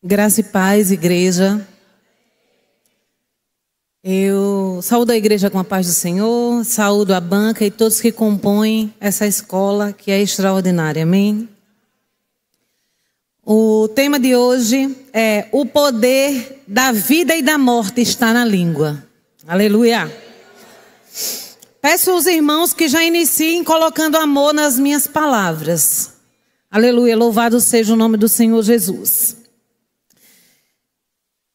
Graça e paz, igreja. Eu saúdo a igreja com a paz do Senhor, saúdo a banca e todos que compõem essa escola que é extraordinária, amém? O tema de hoje é: o poder da vida e da morte está na língua. Aleluia! Peço aos irmãos que já iniciem colocando amor nas minhas palavras. Aleluia, louvado seja o nome do Senhor Jesus.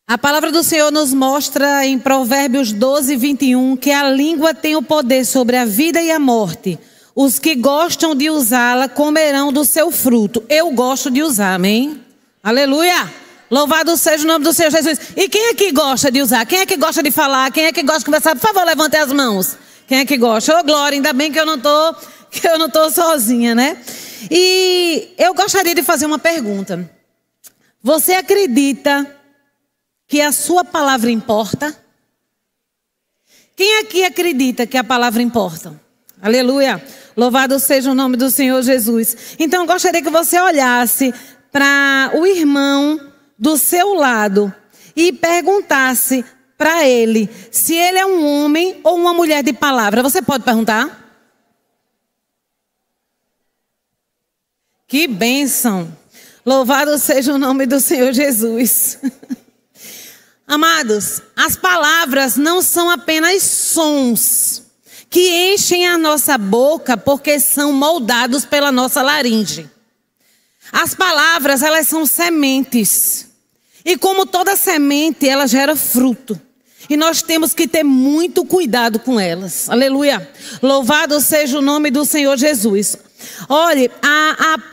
A palavra do Senhor nos mostra em Provérbios 12, 21, que a língua tem o poder sobre a vida e a morte. Os que gostam de usá-la comerão do seu fruto. Eu gosto de usar, amém? Aleluia! Louvado seja o nome do Senhor Jesus. E quem é que gosta de usar? Quem é que gosta de falar? Quem é que gosta de conversar? Por favor, levante as mãos. Quem é que gosta? Ô, glória, ainda bem que eu não tô sozinha, né? E eu gostaria de fazer uma pergunta. Você acredita que a sua palavra importa? Quem aqui acredita que a palavra importa? Aleluia! Louvado seja o nome do Senhor Jesus. Então eu gostaria que você olhasse para o irmão do seu lado e perguntasse para ele se ele é um homem ou uma mulher de palavra. Você pode perguntar? Que bênção! Louvado seja o nome do Senhor Jesus. Amados, as palavras não são apenas sons que enchem a nossa boca porque são moldados pela nossa laringe. As palavras, elas são sementes. E como toda semente, ela gera fruto. E nós temos que ter muito cuidado com elas. Aleluia. Louvado seja o nome do Senhor Jesus. Olhe,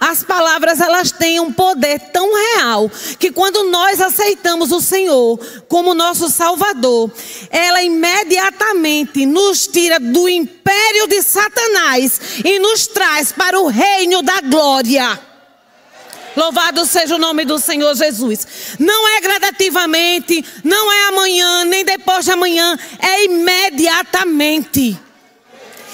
as palavras, elas têm um poder tão real que quando nós aceitamos o Senhor como nosso Salvador, ela imediatamente nos tira do império de Satanás e nos traz para o reino da glória. Louvado seja o nome do Senhor Jesus. Não é gradativamente, não é amanhã, nem depois de amanhã, é imediatamente.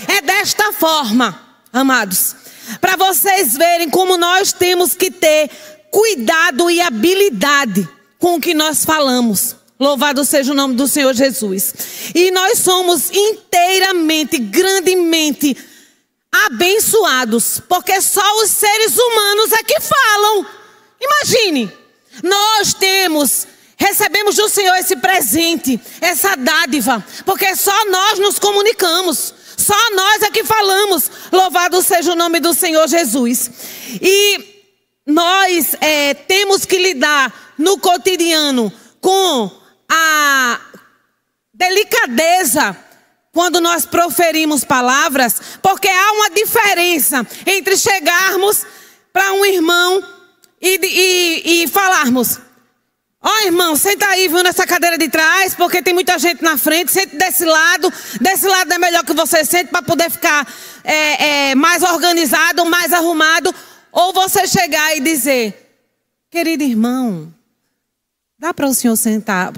É desta forma, amados, para vocês verem como nós temos que ter cuidado e habilidade com o que nós falamos. Louvado seja o nome do Senhor Jesus. E nós somos inteiramente, grandemente abençoados, porque só os seres humanos é que falam. Imagine, nós recebemos do Senhor esse presente, essa dádiva, porque só nós nos comunicamos, só nós é que falamos. Louvado seja o nome do Senhor Jesus. E nós temos que lidar no cotidiano com a delicadeza quando nós proferimos palavras, porque há uma diferença entre chegarmos para um irmão e falarmos: ó, irmão, senta aí, viu, nessa cadeira de trás, porque tem muita gente na frente, sente desse lado é melhor que você sente para poder ficar mais organizado, mais arrumado. Ou você chegar e dizer: querido irmão, dá para o senhor sentar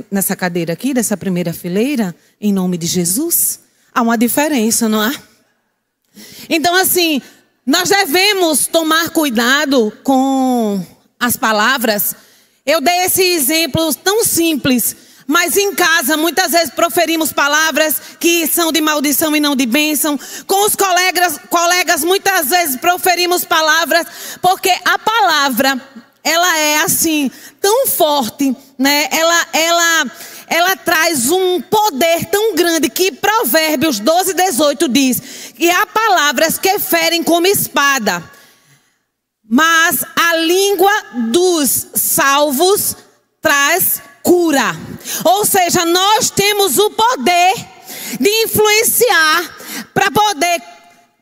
nessa cadeira aqui, dessa primeira fileira, em nome de Jesus? Há uma diferença, não há? Então, assim, nós devemos tomar cuidado com as palavras. Eu dei esse exemplo tão simples, mas em casa muitas vezes proferimos palavras que são de maldição e não de bênção. Com os colegas muitas vezes proferimos palavras, porque a palavra, ela é assim, tão forte, né? Ela traz um poder tão grande que Provérbios 12, 18 diz que há palavras que ferem como espada, mas a língua dos salvos traz cura. Ou seja, nós temos o poder de influenciar para poder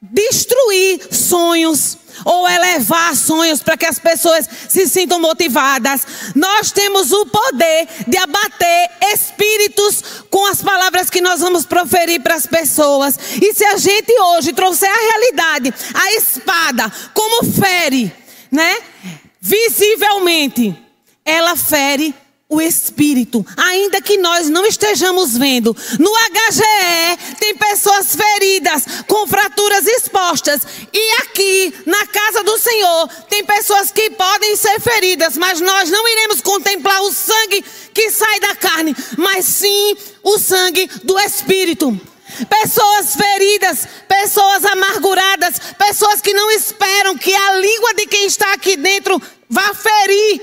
destruir sonhos ou elevar sonhos para que as pessoas se sintam motivadas. Nós temos o poder de abater espíritos com as palavras que nós vamos proferir para as pessoas. E se a gente hoje trouxer a realidade, a espada, como fere, né? Visivelmente, ela fere o Espírito, ainda que nós não estejamos vendo. No HGE tem pessoas feridas, com fraturas expostas. E aqui, na casa do Senhor, tem pessoas que podem ser feridas, mas nós não iremos contemplar o sangue que sai da carne, mas sim o sangue do Espírito. Pessoas feridas, pessoas amarguradas, pessoas que não esperam que a língua de quem está aqui dentro vá ferir.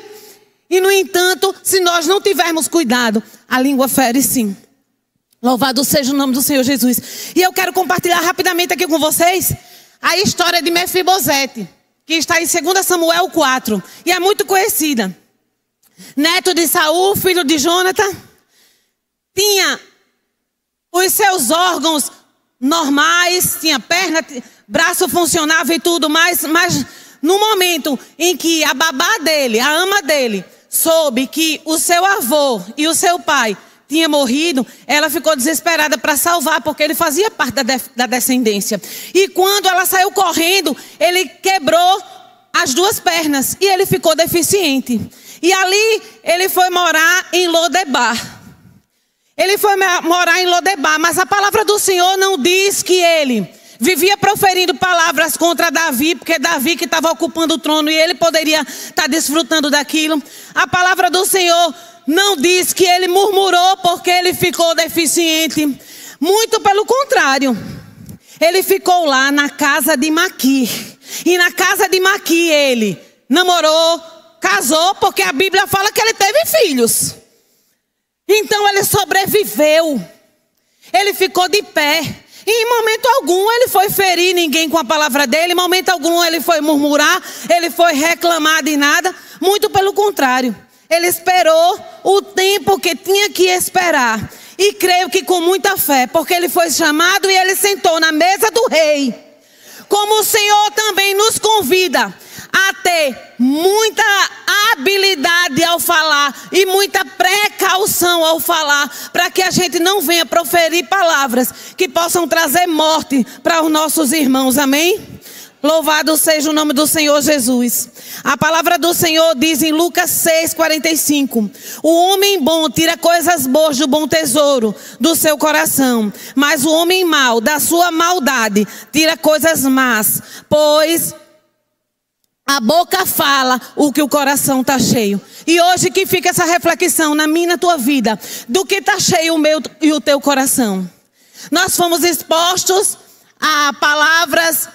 E no entanto, se nós não tivermos cuidado, a língua fere sim. Louvado seja o nome do Senhor Jesus. E eu quero compartilhar rapidamente aqui com vocês a história de Mefibosete, que está em 2 Samuel 4. E é muito conhecida. Neto de Saul, filho de Jonathan, tinha os seus órgãos normais, tinha perna, braço funcionava e tudo mais, mas no momento em que a babá dele, a ama dele, soube que o seu avô e o seu pai tinha morrido, ela ficou desesperada para salvar, porque ele fazia parte da descendência. E quando ela saiu correndo, ele quebrou as 2 pernas e ele ficou deficiente. E ali ele foi morar em Lodebar. Ele foi morar em Lodebar, mas a palavra do Senhor não diz que ele vivia proferindo palavras contra Davi, porque Davi que estava ocupando o trono e ele poderia estar desfrutando daquilo. A palavra do Senhor não diz que ele murmurou porque ele ficou deficiente. Muito pelo contrário. Ele ficou lá na casa de Maqui. E na casa de Maqui ele namorou, casou, porque a Bíblia fala que ele teve filhos. Então ele sobreviveu. Ele ficou de pé. E em momento algum ele foi ferir ninguém com a palavra dele. Em momento algum ele foi murmurar. Ele foi reclamar de nada. Muito pelo contrário. Ele esperou o tempo que tinha que esperar. E creio que com muita fé. Porque ele foi chamado e ele sentou na mesa do rei. Como o Senhor também nos convida a ter muita habilidade ao falar e muita precaução ao falar, para que a gente não venha proferir palavras que possam trazer morte para os nossos irmãos, amém? Louvado seja o nome do Senhor Jesus. A palavra do Senhor diz em Lucas 6:45: o homem bom tira coisas boas do bom tesouro do seu coração, mas o homem mau da sua maldade tira coisas más, pois a boca fala o que o coração está cheio. E hoje que fica essa reflexão na minha e na tua vida, do que está cheio o meu e o teu coração. Nós fomos expostos a palavras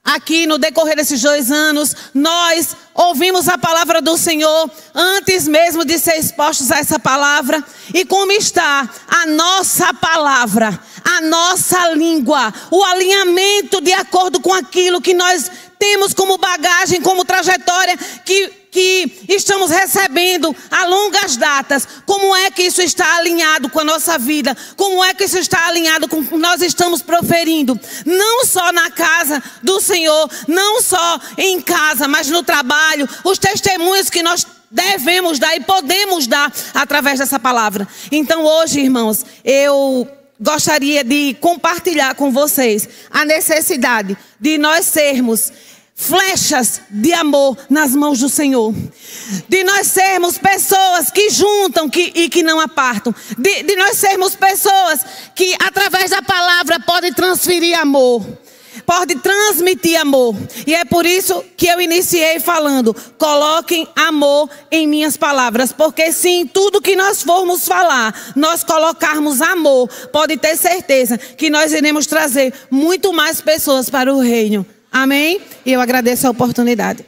aqui no decorrer desses 2 anos. Nós ouvimos a palavra do Senhor antes mesmo de ser expostos a essa palavra. E como está a nossa palavra, a nossa língua, o alinhamento de acordo com aquilo que nós temos como bagagem, como trajetória que estamos recebendo a longas datas. Como é que isso está alinhado com a nossa vida? Como é que isso está alinhado com o que nós estamos proferindo? Não só na casa do Senhor, não só em casa, mas no trabalho. Os testemunhos que nós devemos dar e podemos dar através dessa palavra. Então hoje, irmãos, eu gostaria de compartilhar com vocês a necessidade de nós sermos flechas de amor nas mãos do Senhor. De nós sermos pessoas que juntam e que não apartam. De nós sermos pessoas que através da palavra podem transferir amor. Pode transmitir amor. E é por isso que eu iniciei falando: coloquem amor em minhas palavras. Porque se em tudo que nós formos falar, nós colocarmos amor, pode ter certeza que nós iremos trazer muito mais pessoas para o reino. Amém? E eu agradeço a oportunidade.